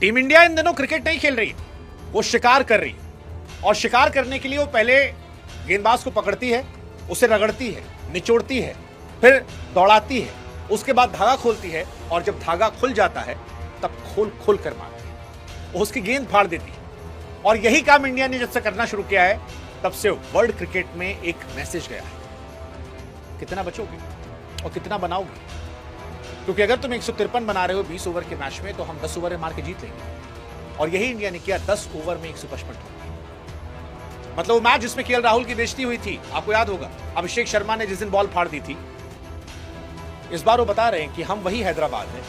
Team India in दिनों cricket नहीं खेल रही है, वो शिकार कर रही है। और शिकार करने के लिए वो पहले गेंदबाज को पकड़ती है, उसे रगड़ती है, निचोड़ती है, फिर दौड़ाती है, उसके बाद धागा खोलती है और जब धागा खुल जाता है तब खोल कर मारती है, उसकी गेंद फाड़ देती है। और यही काम इंडिया ने जब से करना शुरू किया है तब से वर्ल्ड क्रिकेट में एक मैसेज गया है, कितना बचोगे और कितना बनाओगे। क्योंकि अगर तुम 153 बना रहे हो 20 ओवर के मैच में, तो हम 10 ओवर में मार के जीत लेंगे। और यही इंडिया ने किया, 10 ओवर में 155 रन। मतलब वो मैच जिसमें केएल राहुल की बेइज्जती हुई थी, आपको याद होगा, अभिषेक शर्मा ने जिस दिन बॉल फाड़ दी थी, इस बार वो बता रहे हैं कि हम वही हैदराबाद हैं,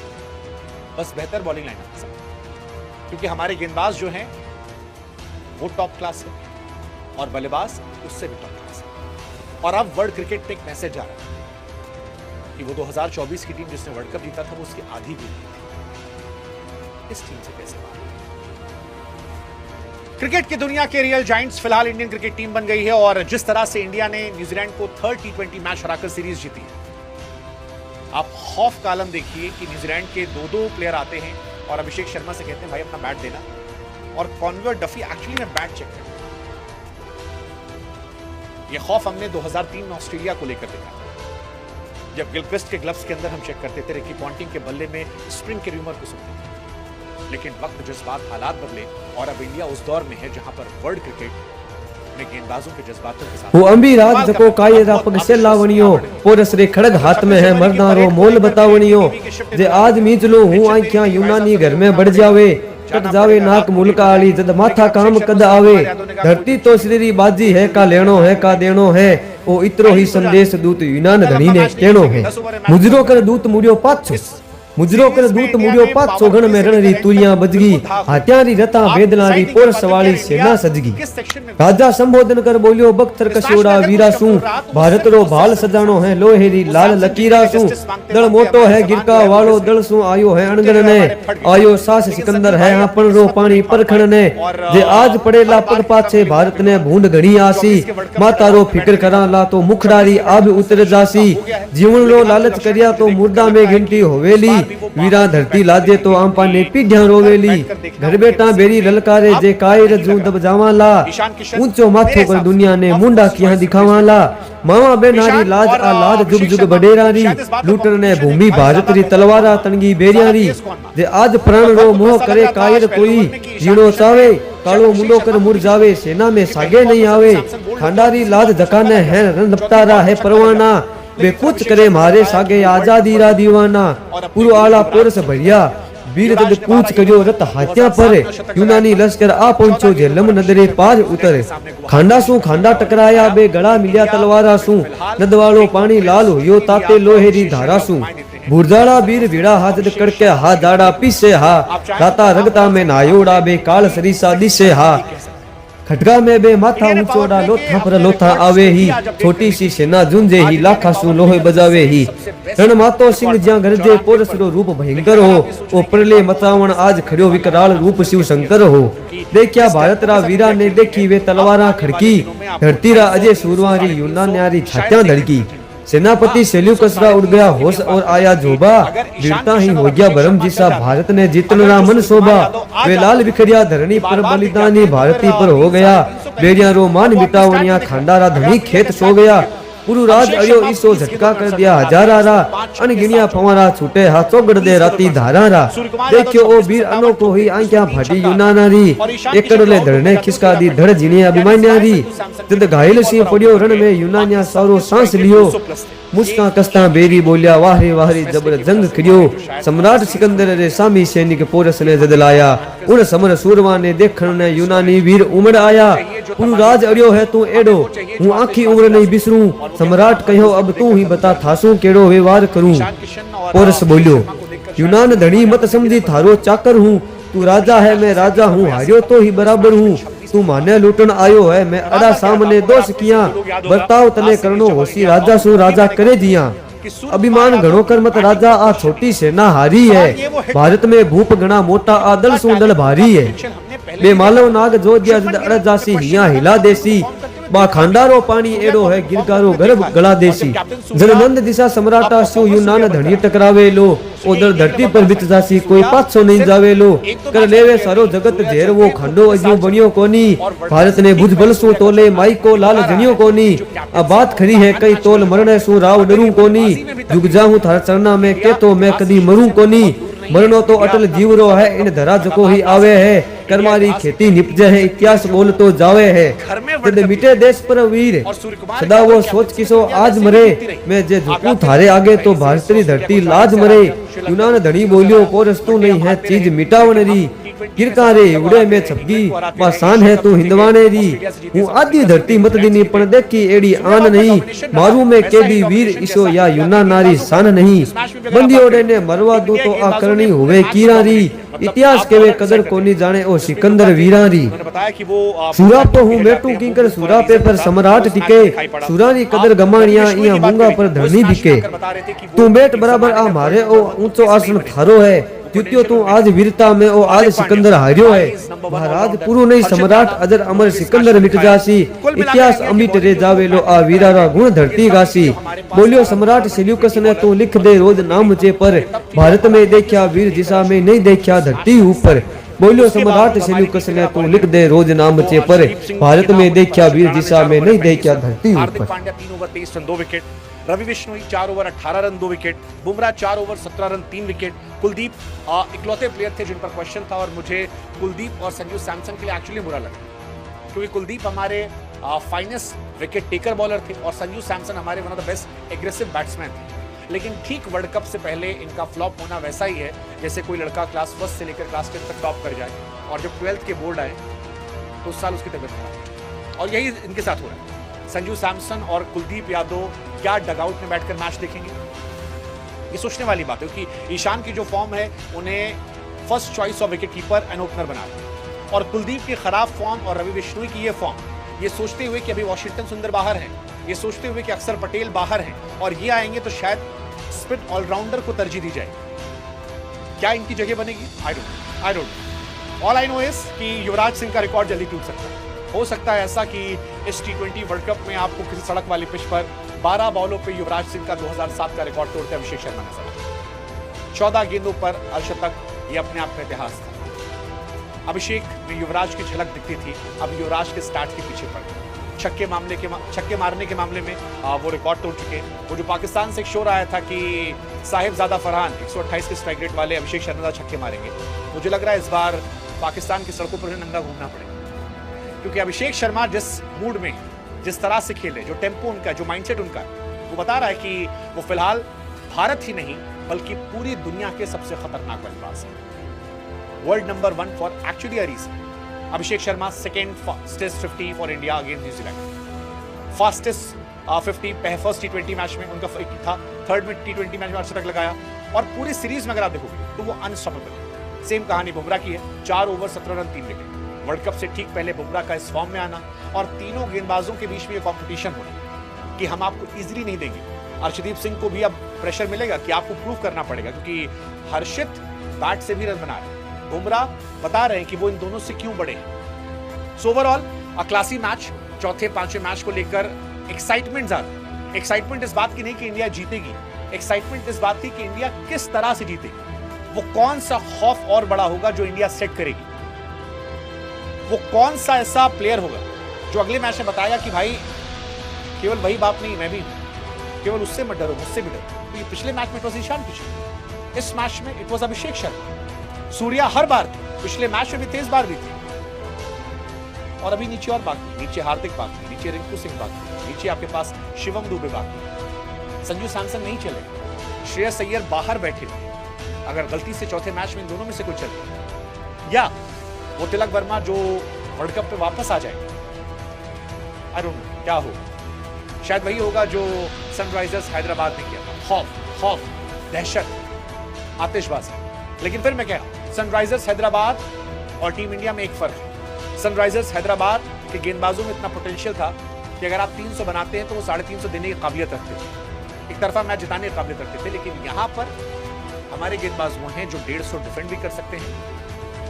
बस बेहतर बॉलिंग लाइनअप के साथ। क्योंकि हमारे गेंदबाज जो हैं वो टॉप क्लास है और बल्लेबाज उससे भी टॉप क्लास है। और अब वर्ल्ड क्रिकेट में एक मैसेज आ रहा है कि वो 2024 की टीम जिसने वर्ल्ड कप जीता था वो उसकी आधी भी नहीं थी। इस टीम से कैसे बात? क्रिकेट की दुनिया के रियल जायंट्स फिलहाल इंडियन क्रिकेट टीम बन गई है और जिस तरह से इंडिया ने न्यूजीलैंड को 3rd T20 मैच हराकर सीरीज जीती है, आप खौफ का आलम देखिए कि न्यूजीलैंड के दो प्लेयर आते हैं और अभिषेक शर्मा से कहते हैं भाई अपना बैट देना, और कॉन्वर डफी एक्चुअली में बैट चेक करते हैं। यह खौफ हमने 2003 में ऑस्ट्रेलिया को लेकर देखा, जब गिलक्रिस्ट के ग्लव्स के अंदर हम चेक करते थे, रिकी पॉन्टिंग के बल्ले में स्प्रिंग के रूमर को सुनते थे। लेकिन वक्त जज्बात हालात बदले और अब इंडिया उस दौर में है जहां पर वर्ल्ड क्रिकेट में गेंदबाजों के जज्बातों के साथ वो अंबी राज जको कायदा पग से लावणियो पोरस रे खड़ग हाथ में है मर्दारो मोल बतावणियो जे आज मीचलो हूं आंखियां यूनानी घर में बढ़ जावे कट जावे नाक मुल्का आली जद माथा काम कद आवे धरती तो श्री बाजी है का लेनो है का देनो है ओ इतरो ही संदेश दूत यूनान धनी ने कहनो है मुजरो कर दूत मुरियो पाछो मुजरो कर दूत मुरियो पात सोगण में रणरी तुरियां बजगी हात्यारी रता वेदनारी पोर सवाली सेना सजगी राजा संबोधन कर बोलियो बख्तर कशोड़ा वीरा सू भारत रो भाल सजानो है लोहेरी लाल लकीरा सू दल मोटो है गिरका वालो दल सू आयो है अणगण ने आयो सास सिकंदर है आपन रो पानी परखण ने जे आज पड़ेला पग पाछे भारत ने भूंड घणी आसी माता रो फिकर करा ला तो मुखड़ारी आब उतर जासी जीवन रो लालच करिया तो मुर्दा में गिनती होवेली वीरा धरती लाजे तो आंपा ने पीढ़ियां रोवेली घर बेटा बेरी ललकारे जे कायर जू दब जावाला ऊंचो माथो पर दुनिया ने मुंडा किया दिखावाला मावा बेनारी लाज आ लाज जुग जुग बडेरारी लूटन ने भूमि भारत री तलवारा तणगी बेरियारी जे आज प्राण रो मोह करे कायर कोई जीणो चावे कालो मुंडो कर मुर जावे सेना में सागे नहीं आवे खांडारी लाज जकाने है रंधपतारा है परवाना वे कुछ करे मारे सागे आजादी रा दीवाना पूरो आला पोरस भरिया वीर जद कूच करियो रत हाथ्या पर यूनानी लश्कर आ पहुंचो झेलम नदरे पार उतरे खांडा सु खांडा टकराया बे गड़ा मिलिया तलवारा सु नदवालो पानी लाल होयो ताते लोहेरी धारा सु बुरजाड़ा वीर वीड़ा हाथ कड़के हा दाड़ा पीसे हा दाता रगता में नायोड़ा बे काल सरीसा दिसे हा खटगा में बे माथा ऊंचोड़ा लोथा पर लोथा आवे ही छोटी सी सेना झुंझे ही लाखा सु लोहे बजावे ही रण मातो सिंह ज्या गरजे पोरस रो रूप भयंकर हो ओ प्रलय मचावण आज खड़ो विकराल रूप शिव शंकर हो देखिया भारत रा वीरा ने देखी वे तलवारा खड़की धरती रा अजय सूरवारी यूनान्यारी छात्यां धड़की सेनापति सेल्यूकस रा उड़ गया होश और आया जोबा वीरता ही हो गया भरम जिसा भारत ने जीतना मन शोभा वे लाल बिखरिया धरणी पर बलिदानी भारती पर हो गया बेरिया रो मान मिटावनिया खांडारा धनी खेत सो गया पुरु राज अयो ईसो झटका कर दिया हजारा रा अनगिनिया फवारा छूटे हाथों गड़ दे राती धारा रा देखियो ओ वीर अनोखो ही आंख्या फाटी यूनानारी एकड़ले धरने खिसका दी धड़ जिनिया अभिमान्यारी जद घायल सिंह पड़ियो रण में यूनानिया सारो सांस लियो मुस्का कस्ता बेरी बोलिया वाहरे वाहरे जबर जंग करियो सम्राट सिकंदर रे सामी सैनिक पोरस ने जदलाया उन समर सूरमा ने देखण ने यूनानी वीर उमड़ आया पुरु राज अड़ियो है तू एडो हूं आखी उम्र नहीं बिसरूं सम्राट कहो अब तू ही बता थासू केड़ो व्यवहार करूं पोरस बोलियो यूनान धनी मत समझी थारो चाकर हूं तू राजा है मैं राजा हूं हारियो तो ही बराबर हूं तू माने लूटन आयो है मैं अड़ा सामने दोष किया बर्ताव तने करनो होसी राजा सु राजा करे दिया अभिमान घणो कर मत राजा आ छोटी सेना हारी है भारत में भूप घना मोटा आ दल सु दल भारी है बे मालव नाग जो दिया अड़ जासी हिया हिला देसी बा खांडारो पानी एड़ो है गिरगारो गर्भ गला देसी जलनंद दिशा सम्राटा सो यूनान धनी टकरावे लो उधर धरती पर बित जासी कोई पाछो नहीं जावे लो कर लेवे सारो जगत झेर वो खंडो अजू बनियो कोनी भारत ने भुज बल सु तोले माई को लाल जनियो कोनी अब बात खड़ी है कई तोल मरने सु राव डरू कोनी जुग जाऊं थारा चरना में के तो मैं कदी मरूं कोनी मरनो तो अटल जीवरो है इन धरा जको ही आवे है करमारी खेती निपजे है इतिहास बोल तो जावे है जद मिटे देश पर वीर सदा वो सोच किसो आज मरे मैं जे झुकूं थारे आगे तो भारतरी धरती लाज मरे यूनान धनी बोलियो पोरस्तु नहीं है चीज मिटावन री किरका रे उड़े में छपगी पासान है तू हिंदवाने री हूँ आदि धरती मत दीनी पण देखी एड़ी आन नहीं मारू में केडी वीर ईशो या यूनान नारी सान नहीं बंदी ओडे ने मरवा दू तो आ करनी हुए कीरा री इतिहास के वे कदर कोनी जाने ओ सिकंदर वीरा री सूरा पे हूँ मेटू किंकर सूरा पे पर सम्राट टिके सूरानी कदर गमानिया इया मूंगा पर धरनी दिके तू बेट बराबर आ मारे ओ ऊंचो आसन थारो है द्वितीय तू आज वीरता में ओ आज सिकंदर हारियो है महाराज पुरु नहीं सम्राट अजर अमर सिकंदर मिट जासी इतिहास अमिट रे जावे लो आ वीरारा गुण धरती गासी बोलियो सम्राट सेल्यूकस ने तू लिख दे रोज नाम चे पर भारत में देखा वीर दिशा में नहीं देखा धरती ऊपर बोलियो सम्राट सेल्यूकस ने तू लिख दे रोज नाम चे पर भारत में देखा वीर दिशा में नहीं देखा धरती ऊपर। 3 over 23 run 2 wicket, Ravi Bishnoi 4 over 18 run 2 wicket, Bumrah 4 over 17 run 3 wicket, Kuldeep इकलौते प्लेयर थे जिन पर क्वेश्चन था और मुझे कुलदीप और संजू सैमसन के लिए एक्चुअली बुरा लगा क्योंकि कुलदीप हमारे फाइनेस्ट विकेट टेकर बॉलर थे और संजू सैमसन हमारे one of the best aggressive batsman थे। लेकिन ठीक वर्ल्ड कप से पहले इनका फ्लॉप होना वैसा ही है जैसे कोई लड़का क्लास 1 से लेकर क्लास 10 तक टॉप कर जाए और जब 12th के बोर्ड आए तो उस साल उसकी तबीयत खराब और यही इनके साथ हो रहा है। संजू सैमसन और कुलदीप यादव क्या डगआउट में बैठकर मैच देखेंगे, ये सोचने वाली बात है क्योंकि ईशान की जो फॉर्म है उन्हें first choice of wicket keeper and opener बना दिया और कुलदीप की खराब फॉर्म और रवि बिश्नोई की ये फॉर्म ये सोचते हुए कि अभी वॉशिंगटन सुंदर बाहर है, ये सोचते हुए कि अक्षर पटेल बाहर हैं और ये आएंगे तो शायद स्पिन ऑलराउंडर को तरजीह दी जाएगी। क्या इनकी जगह बनेगी? I don't all I know is कि युवराज सिंह का रिकॉर्ड जल्दी टूट सकता है। हो सकता है ऐसा कि इस T20 वर्ल्ड कप में आपको किसी सड़क वाली पिच पर 12 बॉलों पे युवराज सिंह का 2007 का रिकॉर्ड तोड़ते अभिषेक शर्मा नजर आए। 14 गेंदों पर अर्धशतक, ये अपने आप में इतिहास था। अभिषेक में युवराज की झलक दिखती थी, अब युवराज के स्टार्ट के पीछे पड़ गए। छक्के मारने के मामले में वो रिकॉर्ड तोड़ चुके। वो जो पाकिस्तान से एक शोर आया था कि साहिबजादा फरहान 128 के स्ट्राइक रेट वाले अभिषेक शर्मा छक्के मारेंगे, मुझे लग रहा है इस बार पाकिस्तान की सड़कों पर नंगा घूमना पड़ेगा क्योंकि अभिषेक शर्मा जिस मूड में जिस तरह से खेले, जो टेम्पो उनका, जो माइंडसेट उनका, वो बता रहा है कि वो फिलहाल भारत ही नहीं बल्कि पूरी दुनिया के सबसे खतरनाक बल्लेबाज है। World number 1 for actually a reason. Abhishek Sharma second fastest 50 for India against New Zealand, fastest 50 first T20 match में उनका था, थर्ड में T20 मैच में अर्धशतक लगाया और पूरी सीरीज में अगर आप देखोगे तो वो अनस्टॉपेबल। सेम कहानी बुमराह की है, 4 over 17 run 3 wicket. World cup से ठीक पहले बुमराह का इस फॉर्म में आना और तीनों गेंदबाजों के बीच में ये कॉम्पिटिशन होना कि हम आपको इजीली नहीं देंगे। अर्शदीप सिंह को भी अब प्रेशर मिलेगा कि आपको प्रूव करना पड़ेगा क्योंकि हर्षित बैट से भी रन बना रहे हैं, बुमराह बता रहे हैं कि वो इन दोनों से क्यों बड़े हैं। सो ओवरऑल अ क्लासी मैच। चौथे पांचवें मैच को लेकर एक्साइटमेंट ज्यादा। एक्साइटमेंट इस बात की नहीं कि इंडिया जीतेगी, एक्साइटमेंट इस बात की कि इंडिया किस तरह से जीतेगी। वो कौन सा खौफ और बड़ा होगा जो इंडिया सेट करेगी, वो कौन सा ऐसा प्लेयर होगा जो अगले मैच में बताएगा कि भाई केवल वही बाप नहीं मैं भी हूं, केवल उससे मत डरो मुझसे भी डरो। तो ये पिछले मैच में इट वाज ईशान किशन, इस मैच में इट वाज अभिषेक शर्मा। सूर्या हर बार थे, पिछले मैच में भी थे, इस बार भी थे और अभी नीचे और बाकी, नीचे हार्दिक बाकी, नीचे रिंकू सिंह बाकी, नीचे आपके पास शिवम दुबे बाकी, संजू सैमसन नहीं चले, श्रेयस अय्यर बाहर बैठे थे। अगर गलती से चौथे मैच में इन दोनों में से कोई चले या वो तिलक वर्मा जो वर्ल्ड कप पे वापस आ जाए, आई डोंट नो क्या हो, शायद वही होगा जो सनराइजर्स हैदराबाद ने किया था। खौफ, दहशत, आतिशबाजी। लेकिन फिर मैं कह रहा हूं सनराइजर्स हैदराबाद और टीम इंडिया में एक फर्क है। सनराइजर्स हैदराबाद के गेंदबाजों में इतना पोटेंशियल था कि अगर आप 300 बनाते हैं तो वो 350 देने की काबिलियत रखते थे, एक तरफा मैच जिताने की काबिलियत रखते थे। लेकिन यहाँ पर हमारे गेंदबाज वो हैं जो 150 डिफेंड भी कर सकते हैं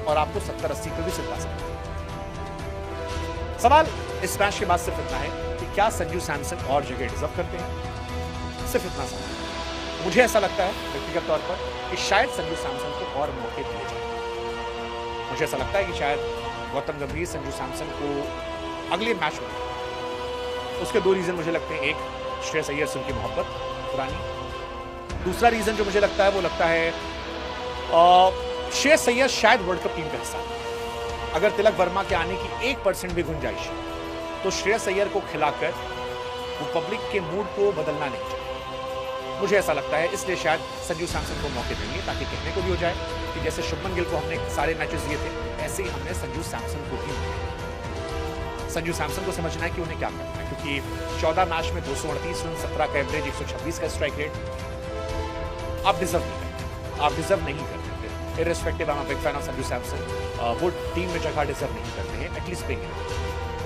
और आपको 70-80 पे भी सिखा सकते हैं। सवाल इस मैच के बाद सिर्फ इतना है कि क्या संजू सैमसन और जगह डिजर्व करते हैं, सिर्फ इतना सवाल। मुझे ऐसा लगता है व्यक्तिगत तौर पर कि शायद संजू सैमसन को और मौके दिए जाए। मुझे ऐसा लगता है कि शायद गौतम गंभीर संजू सैमसन को अगले मैच में, उसके दो रीजन मुझे लगते हैं। एक, श्रेयस अय्यर से उनकी मोहब्बत पुरानी। दूसरा रीजन जो मुझे लगता है वो लगता है श्रेयस अय्यर शायद वर्ल्ड कप टीम का हिस्सा है। अगर तिलक वर्मा के आने की 1% भी गुंजाइश है तो श्रेयस अय्यर को खिलाकर वो पब्लिक के मूड को बदलना नहीं चाहिए। मुझे ऐसा लगता है, इसलिए शायद संजू सैमसन को मौके देंगे ताकि कहने को भी हो जाए कि जैसे शुभमन गिल को हमने सारे मैचेस दिए थे, ऐसे ही हमने संजू सैमसन को भी दिए। संजू सैमसन को समझना है कि उन्हें क्या करना है, क्योंकि 14 मैच में 238 रन, 17 का एवरेज, 126 का स्ट्राइक रेट। आप डिजर्व नहीं करते, आप डिजर्व नहीं करते। Irrespective, I am a big fan of Sanju Samson. वो टीम में जगह डिजर्व नहीं करते हैं, एटलीस्ट प्लेइंग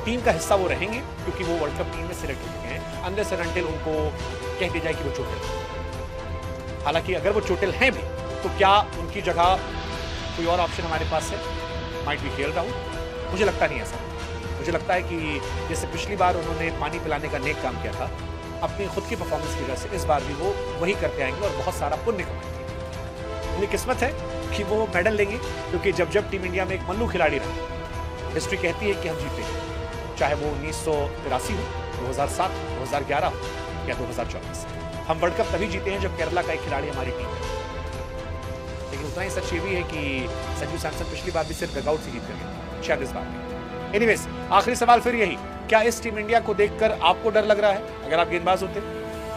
टीम का हिस्सा वो रहेंगे क्योंकि वो वर्ल्ड कप टीम में सिलेक्ट हो चुके हैं, अनलेस एंड अनटिल उनको कह दी जाए कि वो चोटिल। हालांकि अगर वो चोटिल हैं भी तो क्या उनकी जगह कोई और ऑप्शन हमारे पास है? Might be KL Rahul. मुझे लगता नहीं ऐसा। मुझे लगता है कि जैसे पिछली बार उन्होंने पानी पिलाने का नेक काम किया था, अपनी खुद की परफॉर्मेंस की वजह से इस बार भी वो वही करते आएंगे और बहुत सारा पुण्य कमाएंगे। उनकी किस्मत है कि वो मेडल लेंगे, क्योंकि जब टीम इंडिया में एक मल्लू खिलाड़ी रहा, हिस्ट्री कहती है कि हम जीते, चाहे वो 1983 हो, 2007, 2011 हो या 2024। हम वर्ल्ड कप तभी जीते हैं जब केरला का एक खिलाड़ी हमारी टीम है। लेकिन उतना ही सच ये भी है कि संजू सैमसन पिछली बार भी सिर्फ डगआउट से जीत कर गए, शायद इस बार भी। एनीवेज, आखिरी सवाल फिर यही, क्या इस टीम इंडिया को देखकर आपको डर लग रहा है अगर आप गेंदबाज होते?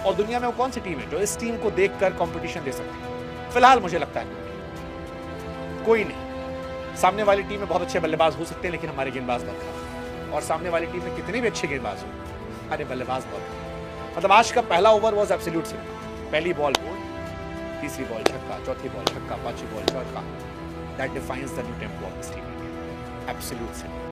और दुनिया में वो कौन सी टीम है जो इस टीम को देखकर कंपटीशन दे सकती है? फिलहाल मुझे लगता है कोई नहीं। सामने वाली टीम में बहुत अच्छे बल्लेबाज हो सकते हैं, लेकिन हमारे गेंदबाज बहुत खराब। और सामने वाली टीम में कितने भी अच्छे गेंदबाज हो, हमारे बल्लेबाज बहुत खराब। मतलब आज का पहला ओवर वाज एब्सोल्यूट सिंपल। पहली बॉल बोल्ड, तीसरी बॉल छक्का, चौथी बॉल छक्का, पांचवी बॉल चौका। That defines the new tempo of this team. Absolute simple.